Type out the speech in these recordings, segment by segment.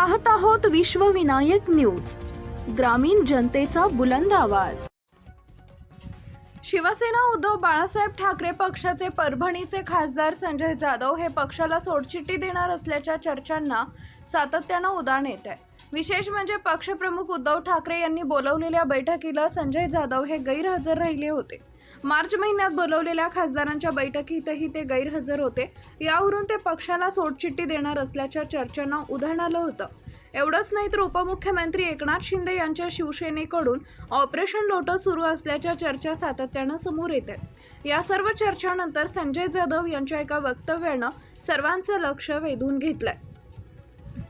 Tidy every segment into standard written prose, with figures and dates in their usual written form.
पाहत आहोत विश्वविनायक न्यूज, ग्रामीण जनतेचा बुलंद आवाज। शिवसेना उद्धव बाळासाहेब ठाकरे पक्षाचे परभणीचे खासदार संजय जाधव हे पक्षाला सोडचिठ्ठी देणार असल्याच्या चर्चांना सातत्यानं उधाण येत आहे। विशेष म्हणजे पक्षप्रमुख उद्धव ठाकरे यांनी बोलवलेल्या बैठकीला संजय जाधव हे गैरहजर राहिले होते। मार्च महिन्यात बोलवलेल्या खासदारांच्या बैठकीतही ते गैरहजर होते। यावरून ते पक्षाला सोडचिठ्ठी देणार असल्याच्या चर्चांना उधाण आलं होतं। एवढंच नाही तर उपमुख्यमंत्री एकनाथ शिंदे यांच्या शिवसेनेकडून ऑपरेशन लोटस सुरू असल्याच्या चर्चा सातत्यानं समोर येत आहेत। या सर्व चर्चांनंतर संजय जाधव यांच्या एका वक्तव्यानं सर्वांचं लक्ष वेधून घेतलंय।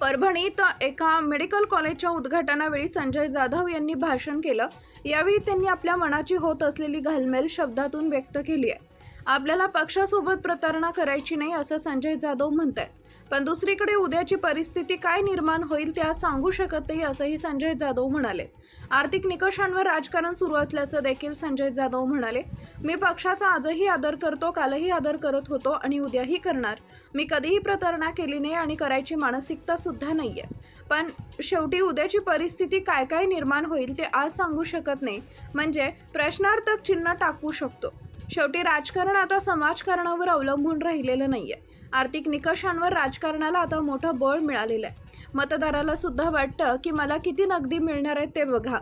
परभणीत एका मेडिकल कॉलेजच्या उद्घाटनावेळी संजय जाधव यांनी भाषण केलं। यावेळी त्यांनी आपल्या मनाची होत असलेली घालमेल शब्दातून व्यक्त केली आहे। आपल्याला पक्षासोबत प्रतारणा करायची नाही असं संजय जाधव म्हणतात। पण दुसरीकडे उद्याची परिस्थिती काय निर्माण होईल ते आज सांगू शकत नाही असंही संजय जाधव म्हणाले। आर्थिक निकषांवर राजकारण सुरू असल्याचं देखील संजय जाधव म्हणाले। मी पक्षाचा आजही आदर करतो, कालही आदर करत होतो आणि उद्याही करणार। मी कधीही प्रतारणा केली नाही आणि करायची मानसिकता सुद्धा नाहीये। पण शेवटी उद्याची परिस्थिती काय काय निर्माण होईल ते आज सांगू शकत नाही, म्हणजे प्रश्नार्थक चिन्ह टाकू शकतो। शेवटी राजकारण आता समाजकारणावर अवलंबून राहिलेलं नाहीये। आर्थिक निकषांवर राजकारणाला आता मोठं बळ मिळालेलं आहे। मतदाराला सुद्धा वाटतं की मला किती नगदी मिळणार आहे ते बघा।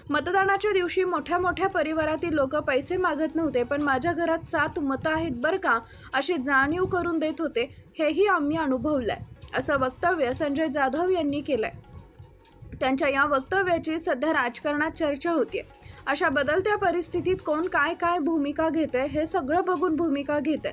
मतदानाच्या दिवशी मोठ्या परिवारातील लोक पैसे मागत नव्हते, पण माझ्या घरात 7 मतं आहेत बरं का, अशी जाणीव करून देत होते। हेही आम्ही अनुभवलंय, असं वक्तव्य संजय जाधव यांनी केलंय। त्यांच्या या वक्तव्याची सध्या राजकारणात चर्चा होतीये। अशा बदलत्या परिस्थितीत कोण काय भूमिका घेते हे सगळं बघून भूमिका घेते।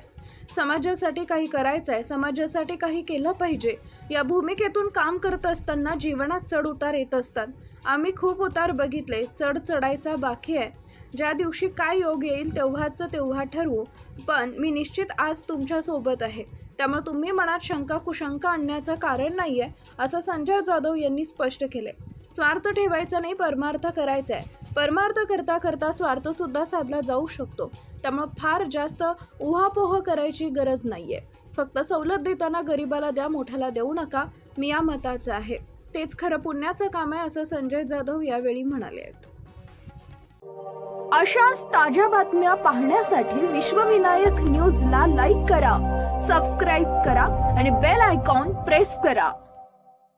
समाजासाठी काही करायचं आहे, समाजासाठी काही केलं पाहिजे, या भूमिकेतून काम करत असताना जीवनात चढ उतार येत असतात। आम्ही खूप उतार बघितले, चढ चढायचा बाकी आहे। ज्या दिवशी काय योग येईल तेव्हा ठरवू, पण मी निश्चित आज तुमच्या सोबत आहे। त्यामुळे तुम्ही मनात शंका कुशंका आणण्याचं कारण नाहीये, असं संजय जाधव यांनी स्पष्ट केले। स्वार्थ ठेवायचा नाही, परमार्थ करायचा आहे। परमार्थ करता करता स्वार्थ सुद्धा साधला जाऊ शकतो। त्यामुळे फार जास्त उहापोह करायची गरज नाहीये। फक्त सवलत देताना गरीबाला द्या, मोठ्याला देऊ नका। मी या मताचं आहे, तेच खरं पुण्याचं काम आहे, असं संजय जाधव यावेळी म्हणाले आहेत। अशाच ताज्या बातम्या पाहण्यासाठी विश्वविनायक न्यूजला लाईक करा, सबस्क्राईब करा आणि बेल आयकॉन प्रेस करा।